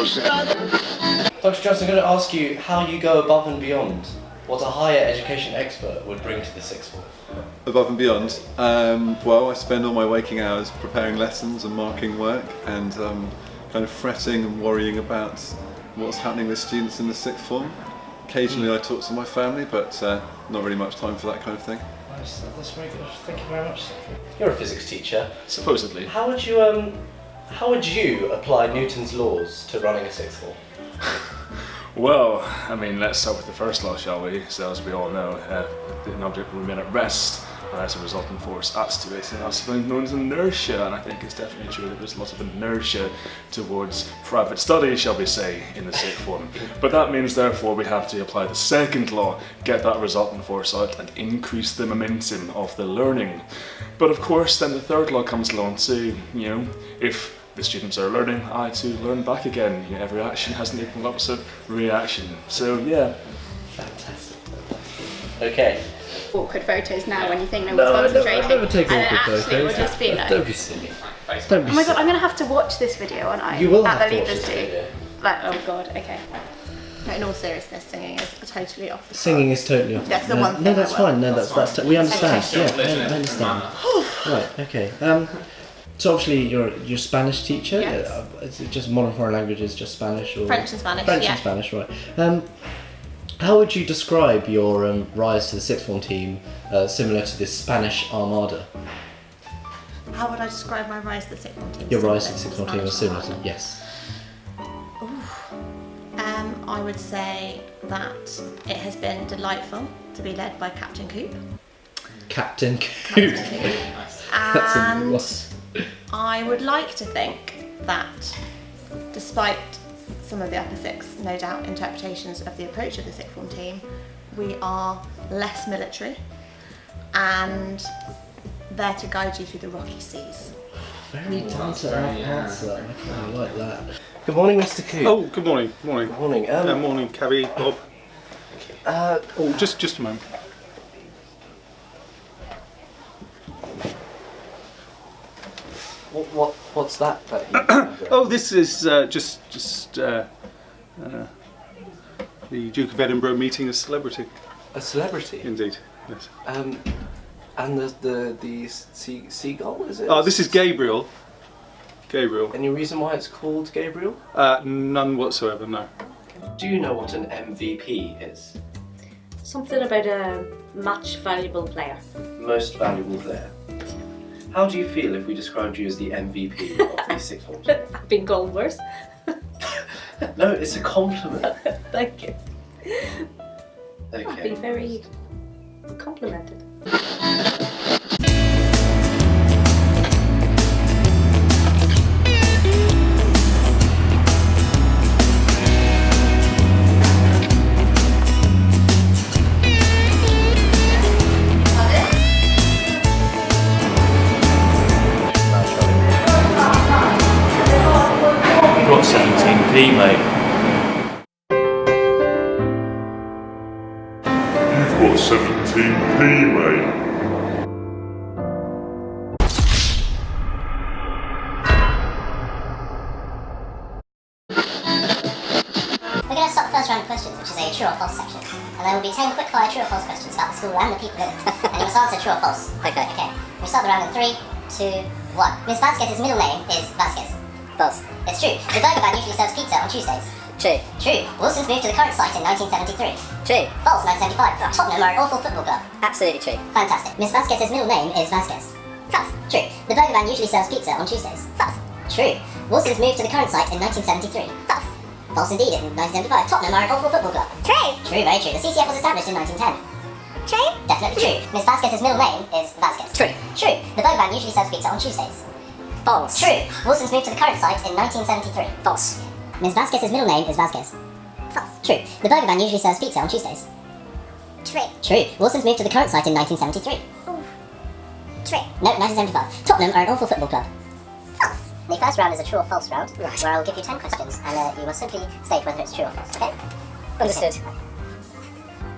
Dr. Johnson, I'm going to ask you how you go above and beyond what a higher education expert would bring to the sixth form. Above and beyond? Well, I spend all my waking hours preparing lessons and marking work and kind of fretting and worrying about what's happening with students in the sixth form. Occasionally I talk to my family, but not really much time for that kind of thing. Nice, that's very good. Thank you very much. You're a physics teacher. Supposedly. How would you apply Newton's laws to running a sixth form? Well, I mean, let's start with the first law, shall we? So, as we all know, an object will remain at rest unless a resultant force adds to it, and that's something known as inertia, and I think it's definitely true that there's lots of inertia towards private study, shall we say, in the sixth form. But that means, therefore, we have to apply the second law, get that resultant force out, and increase the momentum of the learning. But of course, then the third law comes along too, you know, if the students are learning, I too learn back again. You know, every action has an equal opposite reaction. So yeah. Fantastic. Okay. Awkward photos now when you think no one's concentrating. I'll never take and then awkward actually photos. We'll just be like, Don't be silly. Don't be oh my god, silly. I'm going to have to watch this video, aren't I? You will at have the to watch Leavers this do. video. Like, oh god, okay. No, in all seriousness, singing is totally off the Singing is totally off. That's the one thing No, that's I will. fine. No, that's we understand. Okay. Yeah, I understand. Right. Okay. So obviously you're a Spanish teacher. Yes. Is it just modern foreign languages, just Spanish or French and Spanish, French yeah. and Spanish, right? How would you describe your rise to the sixth form team, similar to this Spanish Armada? How would I describe my rise to the sixth form team? Your rise to Similar the sixth form team was Spanish similar to Armada? yes. I would say that it has been delightful to be led by Captain Coop. Captain Coop. That's a new And one. I would like to think that despite some of the upper six, no doubt, interpretations of the approach of the sixth form team, we are less military and there to guide you through the rocky seas. Very down to earth answer. I really like that. Good morning, Mr. Coop. Oh, good morning. Morning. Good morning. Morning, Cabby, Bob. Oh, just a moment. What's that? Oh, this is just the Duke of Edinburgh meeting a celebrity. A celebrity. Indeed. Yes. And the seagull, is it? Oh, this is Gabriel. Gabriel. Any reason why it's called Gabriel? None whatsoever. No. Do you know what an MVP is? Something about a much valuable player. Most valuable player. How do you feel if we described you as the MVP of the sixth form team? I've been called worse. No, it's a compliment. Thank you. I've Okay. been very complimented. Got 17p, mate. You've got 17p, mate. We're going to start the first round of questions, which is a true or false section. And there will be 10 quick-fire true or false questions about the school and the people in it. And you must answer true or false. Okay. We start the round in 3, 2, 1. Ms. Vasquez's middle name is Vasquez. False. It's true. The Burger Van usually serves pizza on Tuesdays. True. True. Wilson's moved to the current site in 1973. True. False. 1975. Tottenham are an awful football club. Absolutely true. Fantastic. Ms. Vasquez's middle name is Vasquez. False. True. The Burger Van usually serves pizza on Tuesdays. False. True. Wilson's moved to the current site in 1973. False. False indeed. In 1975, Tottenham are an awful football club. True. True. Very true. The CCF was established in 1910. True. Definitely true. Ms. Vasquez's middle name is Vasquez. True. True. The Burger Van usually serves pizza on Tuesdays. False. True. Wilson's moved to the current site in 1973. False. Ms. Vasquez's middle name is Vasquez. False. True. The Burger Van usually serves pizza on Tuesdays. True. True. Wilson's moved to the current site in 1973. True. No, 1975. Tottenham are an awful football club. False. The first round is a true or false round, where I'll give you 10 questions, and you must simply state whether it's true or false, okay? Understood.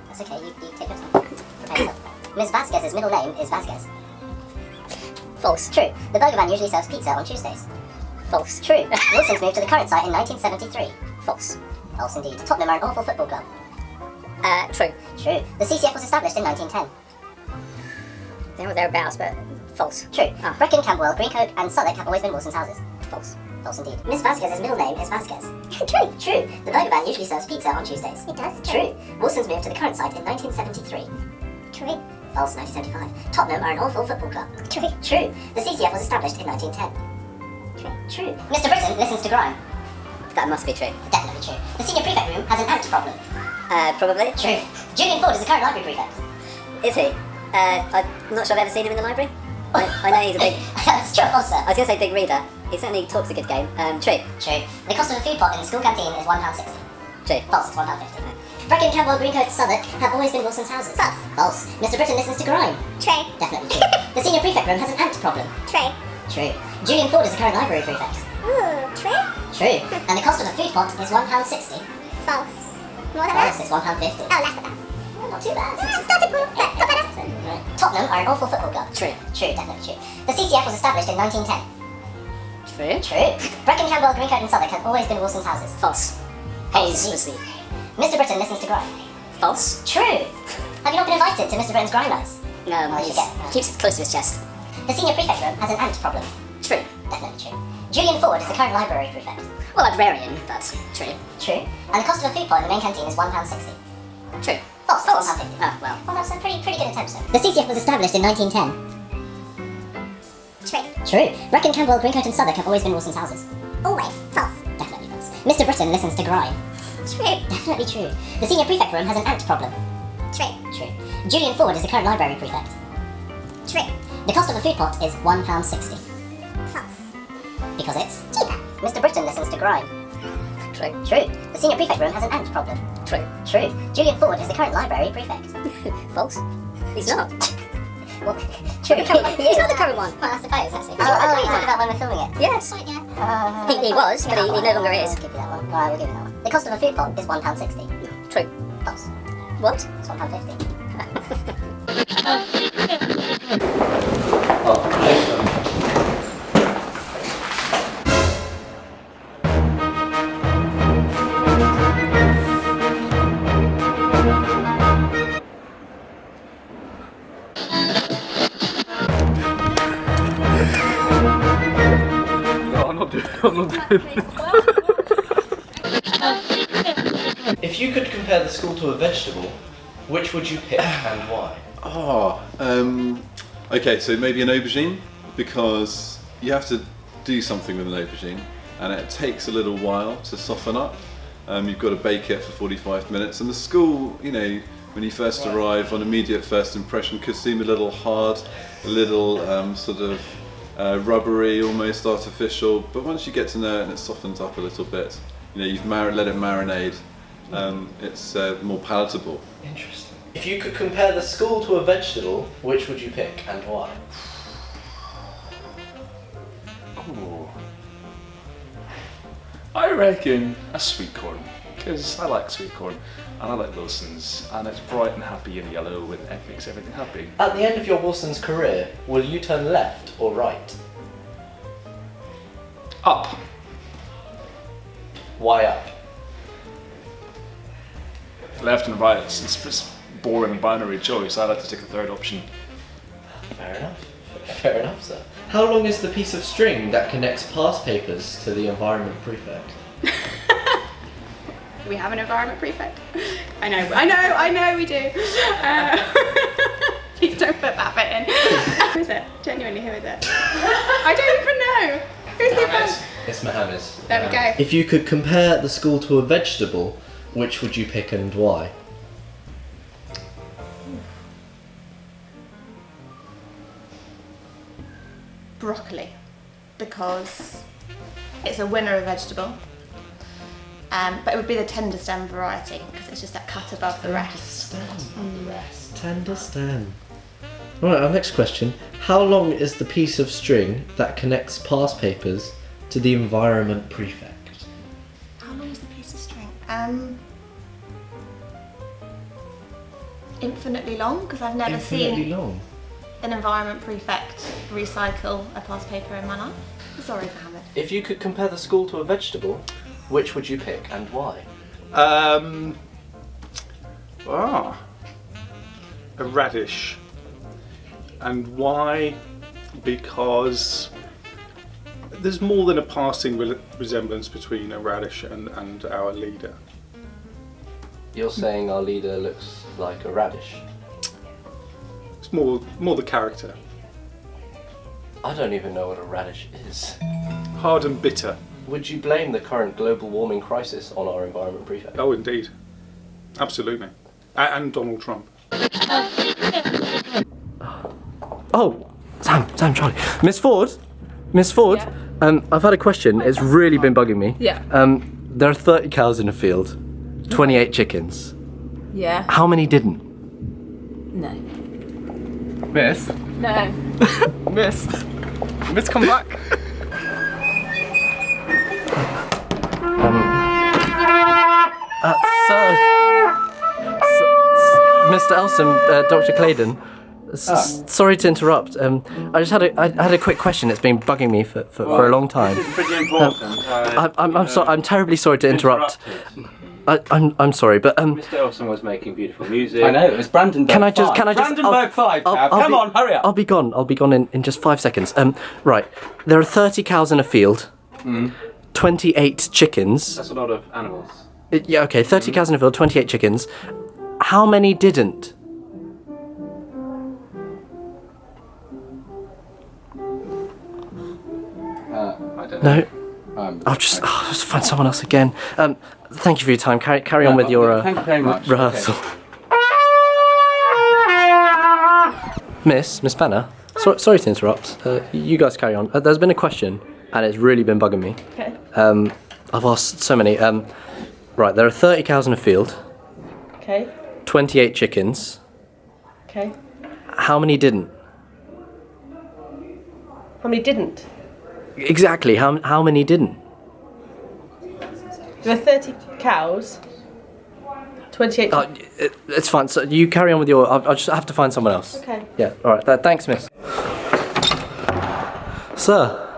That's okay, you take your time. Okay, so, Ms. Vasquez's middle name is Vasquez. False. True. The Burger Van usually serves pizza on Tuesdays. False. True. Wilson's moved to the current site in 1973. False. False indeed. Tottenham are an awful football club. True. True. The CCF was established in 1910. There or thereabouts, but false. True. Brecon, Camberwell, Greencoat and Southwark have always been Wilson's houses. False. False indeed. Miss Vasquez's middle name is Vasquez. True. True. The Burger Van usually serves pizza on Tuesdays. It does. True. Wilson's moved to the current site in 1973. True. False. 1975. Tottenham are an awful football club. True. True. The CCF was established in 1910. True. True. Mr. Britton listens to grime. That must be true. Definitely true. The senior prefect room has an ant problem. Probably. True. Julian Ford is the current library prefect. Is he? I'm not sure I've ever seen him in the library. I know he's a big... That's true or false, sir? I was going to say big reader. He certainly talks a good game. True. True. The cost of a food pot in the school canteen is £1.60. True. False, it's £1.50. Brecon, Camberwell, Greencoat, Southwark have always been Wilson's houses. False. False. Mr. Britton listens to grime. True. Definitely true. The senior prefect room has an ant problem. True. True. Julian Ford is the current library prefect. Ooh, true. True. And the cost of a food pot is £1.60. False. More than that? It's £1.50. Oh, less than that. Not too bad. Started more, but got better. Right. Tottenham are an awful football club. True. True, definitely true. The CCF was established in 1910. True. True. Brecon, Camberwell, Greencoat and Southwark have always been Wilson's houses. False. Hayes was the... Mr. Britton listens to grime. False. True. Have you not been invited to Mr. Britton's grime nights? No, well, he keeps it close to his chest. The senior prefect room has an ant problem. True. Definitely true. Julian Ford is the current library prefect. Well, librarian, but true. True. And the cost of a food pot in the main canteen is £1.60. True. False. False. £1.50. Oh, well. Well, that's a pretty good attempt, sir. The CCF was established in 1910. True. True. Brecon, Camberwell, Greencoat and Southwark have always been Wilson's houses. Always. False. Definitely false. Mr. Britton listens to grime. True. Definitely true. The senior prefect room has an ant problem. True. True. Julian Ford is the current library prefect. True. The cost of a food pot is £1.60. False. Because it's cheaper. Mr. Britton listens to grime. True. True. The senior prefect room has an ant problem. True. True. Julian Ford is the current library prefect. False. He's not. Well, true. He's not the current one. Well, I suppose, actually. Oh, you talked about when we're filming it? Yes. Right, yeah. He was, but he no longer is. We'll give you that one. Alright, we'll give you that one. The cost of a food pot is £1.60. True. False. What? It's £1.50. Oh, excellent. I'm not doing If you could compare the school to a vegetable, which would you pick and why? Okay, so maybe an aubergine, because you have to do something with an aubergine and it takes a little while to soften up. You've got to bake it for 45 minutes, and the school, you know, when you first arrive, on immediate first impression, could seem a little hard, a little sort of rubbery, almost artificial, but once you get to know it and it softens up a little bit, you know, you've let it marinate, it's more palatable. Interesting. If you could compare the school to a vegetable, which would you pick and why? Ooh. I reckon a sweet corn, because I like sweet corn and I like Wilson's, and it's bright and happy and yellow and it makes everything happy. At the end of your Wilson's career, will you turn left or right? Up. Why up? Left and right, it's boring binary choice. I like to take the third option. Fair enough. Fair enough, sir. How long is the piece of string that connects past papers to the environment prefect? We have an environment prefect. I know we do. Please don't put that bit in. Who is it? Genuinely, who is it? I don't even know. Who's the environment? It's Mohammed. There we go. If you could compare the school to a vegetable, which would you pick and why? Broccoli, because it's a winner of vegetable, but it would be the tender stem variety because it's just that cut above the rest. Tender stem. Right, our next question. How long is the piece of string that connects past papers to the environment prefect? How long is the piece of string? Infinitely long, because I've never seen long. an environment prefect recycle a past paper in my life. Sorry, Mohammed. If you could compare the school to a vegetable, which would you pick and why? A radish. And why? Because there's more than a passing resemblance between a radish and our leader. You're saying our leader looks like a radish? It's more the character. I don't even know what a radish is. Hard and bitter. Would you blame the current global warming crisis on our environment prefect? Oh, indeed. Absolutely. And Donald Trump. Oh, Sam, Charlie. Miss Ford? Yeah. I've had a question. It's really been bugging me. Yeah. There are 30 cows in a field, 28 chickens. Yeah. How many didn't? No. Miss? No. Miss, come back. Sir, Mr. Elson, Dr. Claydon, sorry to interrupt. I just had a quick question. It's been bugging me for a long time. This is pretty important. I'm terribly sorry to interrupt. I'm sorry, but Mr. Elson was making beautiful music. I know, it was Brandenburg 5. Brandenburg 5, come on, hurry up. I'll be gone in just 5 seconds. Right, there are 30 cows in a field, 28 chickens. That's a lot of animals. 30 cows in a field, 28 chickens. How many didn't? I don't know. No? I'll just find someone else again. Thank you for your time. Carry on with your thank you very much. rehearsal. Okay. Miss Banner, sorry to interrupt. You guys carry on. There's been a question, and it's really been bugging me. Okay. I've asked so many. Right, there are 30 cows in a field. Okay. 28 chickens. Okay. How many didn't? How many didn't? Exactly. How many didn't? There are 30 cows. 28. It's fine. So you carry on with your. I'll just have to find someone else. Okay. Yeah. All right. Thanks, Miss. Sir,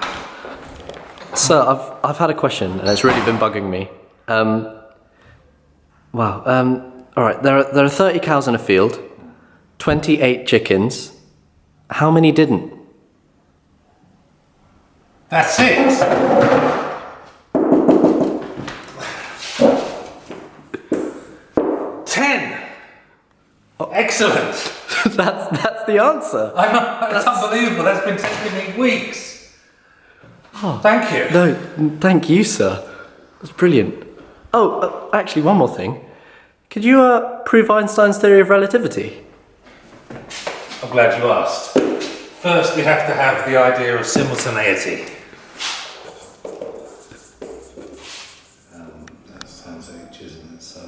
I've had a question, and it's really been bugging me. Wow. All right. There are 30 cows in a field, 28 chickens. How many didn't? That's it. 10. Oh. Excellent. That's the answer. I know, it's unbelievable. That's been taking me weeks. Oh, thank you. No, thank you, sir. That's brilliant. Oh, actually, one more thing. Could you prove Einstein's theory of relativity? I'm glad you asked. First, we have to have the idea of simultaneity. That's times h, isn't it? So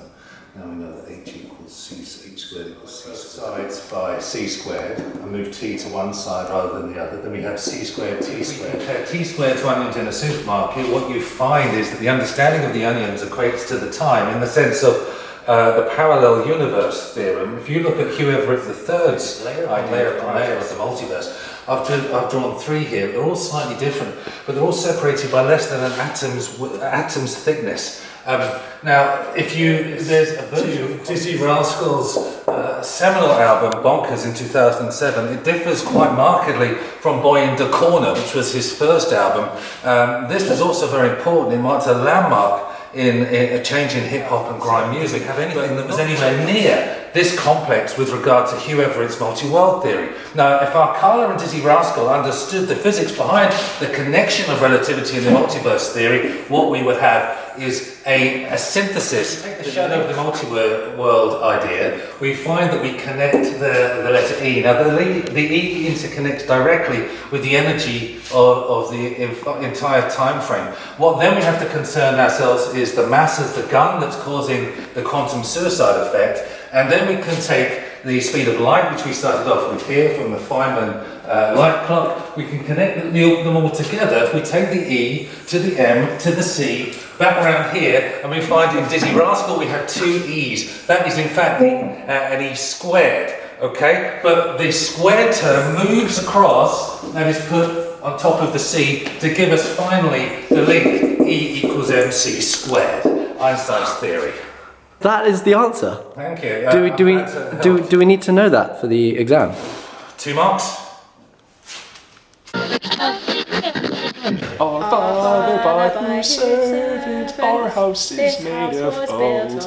now we know that h squared equals c sides by c squared. I move t to one side rather than the other. Then we have c squared, t squared. If you compare t squared to onions in a supermarket, what you find is that the understanding of the onions equates to the time in the sense of the parallel universe theorem. If you look at Hugh Everett III's layer upon layer of the multiverse, I've drawn 3 here. They're all slightly different, but they're all separated by less than an atom's thickness. Now, there's a version of Dizzy Rascal's seminal album, Bonkers, in 2007. It differs quite markedly from Boy in the Corner, which was his first album. This was also very important. It marked a landmark in a change in hip-hop and grime music, have anything that was anywhere near this complex with regard to Hugh Everett's multi-world theory. Now, if Arcala and Dizzy Rascal understood the physics behind the connection of relativity and the multiverse theory, what we would have is a synthesis. Take the shadow of the multi-world idea, we find that we connect the letter E. Now, the E interconnects directly with the energy of the entire time frame. What then we have to concern ourselves is the mass of the gun that's causing the quantum suicide effect, and then we can take the speed of light, which we started off with here from the Feynman light clock. We can connect them all together. If we take the E to the M to the C, back around here, and we find in Dizzy Rascal we have 2 E's. That is in fact an E squared, okay? But the squared term moves across and is put on top of the C to give us finally the link E equals mc squared, Einstein's theory. That is the answer. Thank you. Do we need to know that for the exam? 2 marks. Our Father by whose servant our house is made of old.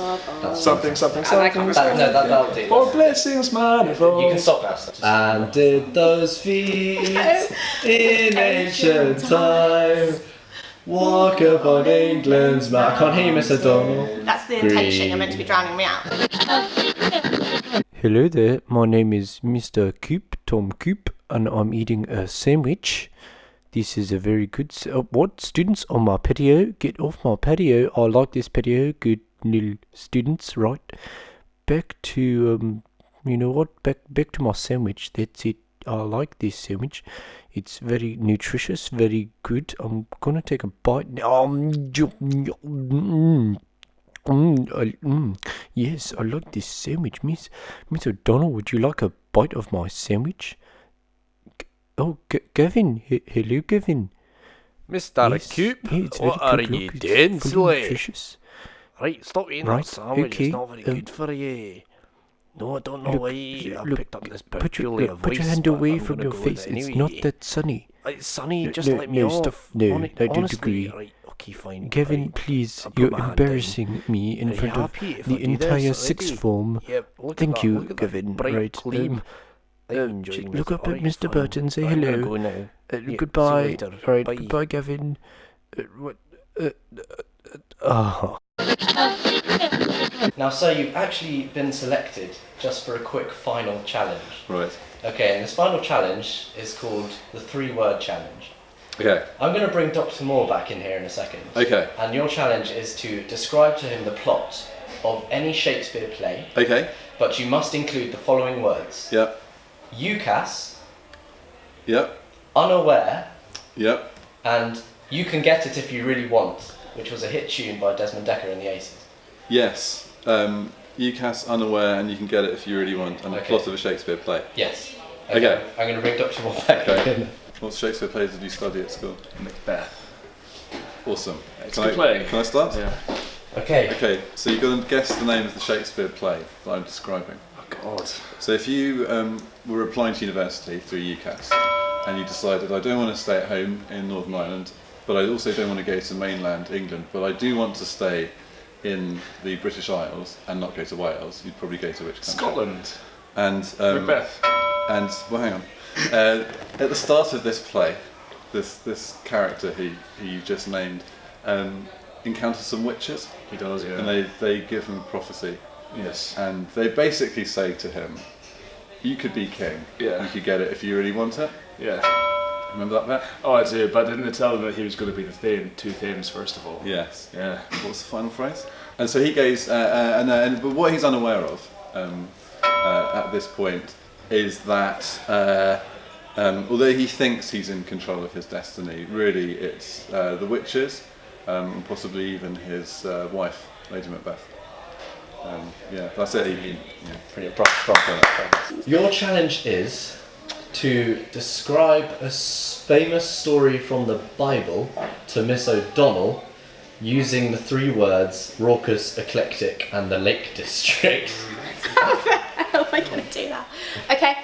Something. That'll do. For blessings manifold. You can stop now. And did those feet in ancient time walk upon England's map? I can't hear you, Miss O'Donnell. That's the intention. You're meant to be drowning me out. Hello there, my name is Mr. Coop, Tom Coop, and I'm eating a sandwich. This is a very good... what? Students on my patio? Get off my patio. I like this patio. Good little students, right? Back to, you know what? Back to my sandwich. That's it. I like this sandwich. It's very nutritious, very good. I'm gonna take a bite now. Yes, I like this sandwich. Miss O'Donnell, would you like a bite of my sandwich? Oh, Gavin. Hello, Gavin. Mr. Yes, Coop, yeah, it's what very are good, you look, doing, it's fully silly? nutritious. Right, stop eating Right, that sandwich, okay, it's not very good for you. No, I don't know why I picked up this peculiar voice. Put your hand but away I'm from gonna your go face. with it It's anyway. not that sunny. It's sunny, just no, let me no, off. Stop. No, I don't Honestly, agree. right, okay, fine. Gavin, right. please, I'll put you're my hand embarrassing me in Are you front of happy if I the do entire this sixth already? form. Yep, look at Thank that, you, look at that Gavin. bright Right. gleam. I'm enjoying Look this. up at Alright, Mr. fine. Burton, say I'm gonna hello. go now. Yeah, see you Goodbye. later. Right, Bye. goodbye, Gavin. Now, sir, you've actually been selected just for a quick final challenge. Right. Okay, and this final challenge is called the 3-word challenge. Okay. I'm going to bring Dr. Moore back in here in a second. Okay. And your challenge is to describe to him the plot of any Shakespeare play. Okay. But you must include the following words. Yep. UCAS. Yep. Unaware. Yep. And You Can Get It If You Really Want, which was a hit tune by Desmond Dekker in the 80s. Yes. UCAS, Unaware, and You Can Get It If You Really Want, and the plot of a Shakespeare play. Yes. Okay. I'm going to bring Dr. Moore back in. What Shakespeare plays did you study at school? Macbeth. Awesome. It's a good play. Can I start? Yeah. Okay. Okay, so you've got to guess the name of the Shakespeare play that I'm describing. Oh God. So if you were applying to university through UCAS and you decided, I don't want to stay at home in Northern Ireland, but I also don't want to go to mainland England, but I do want to stay in the British Isles and not go to Wales, you'd probably go to which country? Scotland. And Macbeth. And well, hang on. At the start of this play, this character who you just named encounters some witches. He does, yeah. And they give him a prophecy. Yes. And they basically say to him, "You could be king. Yeah. You could get it if you really want it." Yeah. Remember that bit? Oh, I do, but didn't they tell him that he was going to be the Thane, two Thanes first of all? Yes. Yeah. What's the final phrase? And so he goes, but what he's unaware of at this point is that although he thinks he's in control of his destiny, really it's the witches, and possibly even his wife, Lady Macbeth. Yeah, that's it. Pretty proper. Your challenge is to describe a famous story from the Bible to Miss O'Donnell using the 3 words raucous, eclectic, and the Lake District. How the hell am I going to do that? Okay.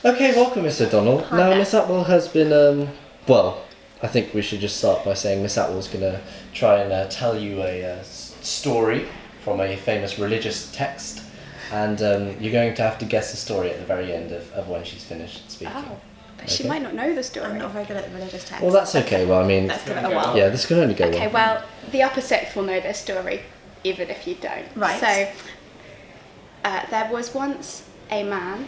Okay, welcome, Miss O'Donnell. Hi Now, there. Miss Atwell has been, well, I think we should just start by saying Miss Atwell's going to try and tell you a story from a famous religious text, and you're going to have to guess the story at the very end of when she's finished speaking. Oh, but she Okay. might not know the story. I'm not very good at the religious text. Well, that's okay. Well, I mean, Let's give it a whirl. yeah, this can only go Okay, well. well, the upper sixth will know this story, even if you don't. Right. So, there was once a man,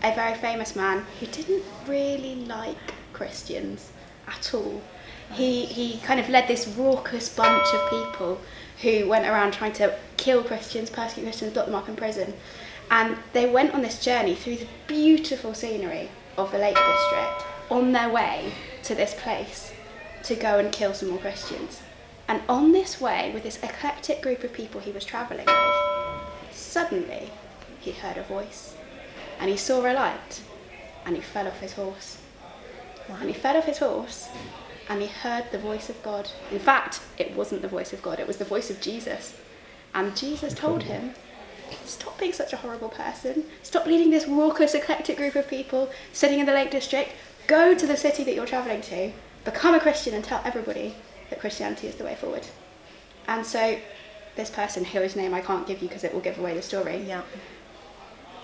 a very famous man, who didn't really like Christians at all. He kind of led this raucous bunch of people who went around trying to kill Christians, persecute Christians, lock them up in prison. And they went on this journey through the beautiful scenery of the Lake District on their way to this place to go and kill some more Christians. And on this way, with this eclectic group of people he was travelling with, suddenly he heard a voice and he saw a light and he fell off his horse. And he fell off his horse and he heard the voice of God. In fact, it wasn't the voice of God, it was the voice of Jesus. And Jesus told him, stop being such a horrible person. Stop leading this raucous, eclectic group of people sitting in the Lake District. Go to the city that you're travelling to, become a Christian and tell everybody that Christianity is the way forward. And so this person, whose name I can't give you because it will give away the story,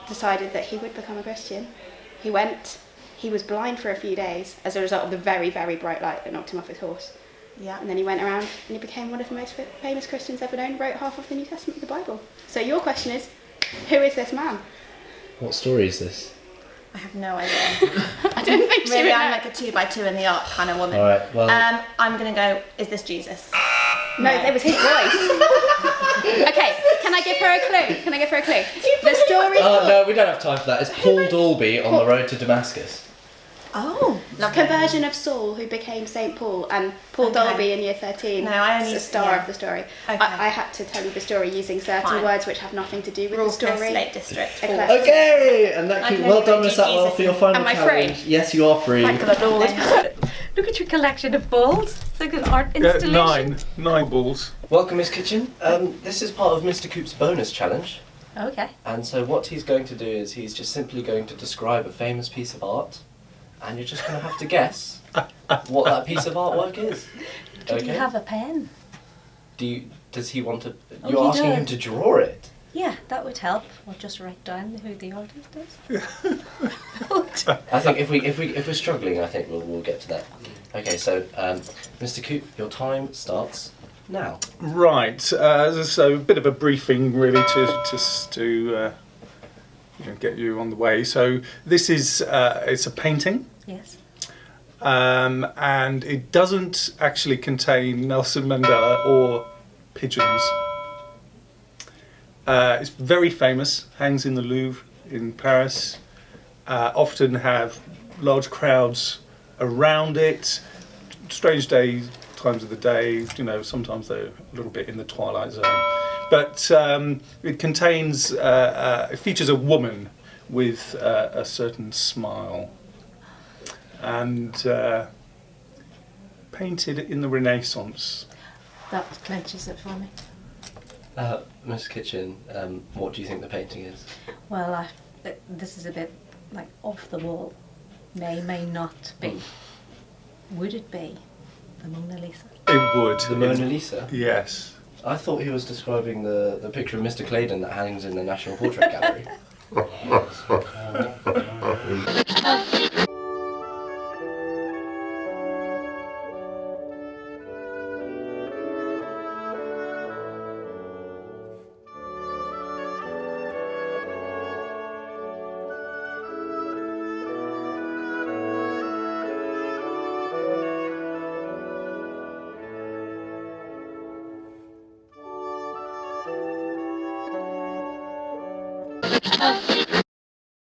decided that he would become a Christian. He went, he was blind for a few days as a result of the very, very bright light that knocked him off his horse. Yeah. And then he went around and he became one of the most famous Christians ever known, wrote half of the New Testament of the Bible. So your question is, who is this man? What story is this? I have no idea. I don't think Maybe she I'm like a 2x2 in the ark kind of woman. All right, well- I'm going to go, is this Jesus? No, it was his voice. Okay, can I give her a clue? The story. Oh no, we don't have time for that. It's Paul Dalby on the road to Damascus. Oh, conversion of Saul, who became St. Paul, and Paul Dalby in year 13 No, I only- is the star yeah. of the story. Okay. I had to tell you the story using certain Fine. words which have nothing to do with Raucous the story. Lake District. Okay, and that I can well only done, do Miss Atwell, for your final Am I challenge. free? Yes, you are free. Look at your collection of balls. It's like an art installation. Nine balls. Welcome, Miss Kitchen. This is part of Mr. Coop's bonus challenge. Okay. And so what he's going to do is he's just simply going to describe a famous piece of art, and you're just going to have to guess what that piece of artwork is. Do you have a pen? Does he want to? Oh, You're he asking him does. to draw it. Yeah, that would help. Or just write down who the artist is. I think if we're struggling, I think we'll get to that. Okay, so Mr. Coop, your time starts now. Right. So a bit of a briefing, really, to get you on the way. So this is it's a painting. Yes. And it doesn't actually contain Nelson Mandela or pigeons. It's very famous, hangs in the Louvre in Paris, often have large crowds around it, strange times of the day, sometimes they're a little bit in the twilight zone. But it contains, it features a woman with a certain smile, and painted in the Renaissance. That clenches it for me. Miss Kitchen, what do you think the painting is? Well, this is a bit like off the wall. May not be. Would it be the Mona Lisa? It would. The Mona Lisa? Yes. I thought he was describing the picture of Mr. Claydon that hangs in the National Portrait Gallery.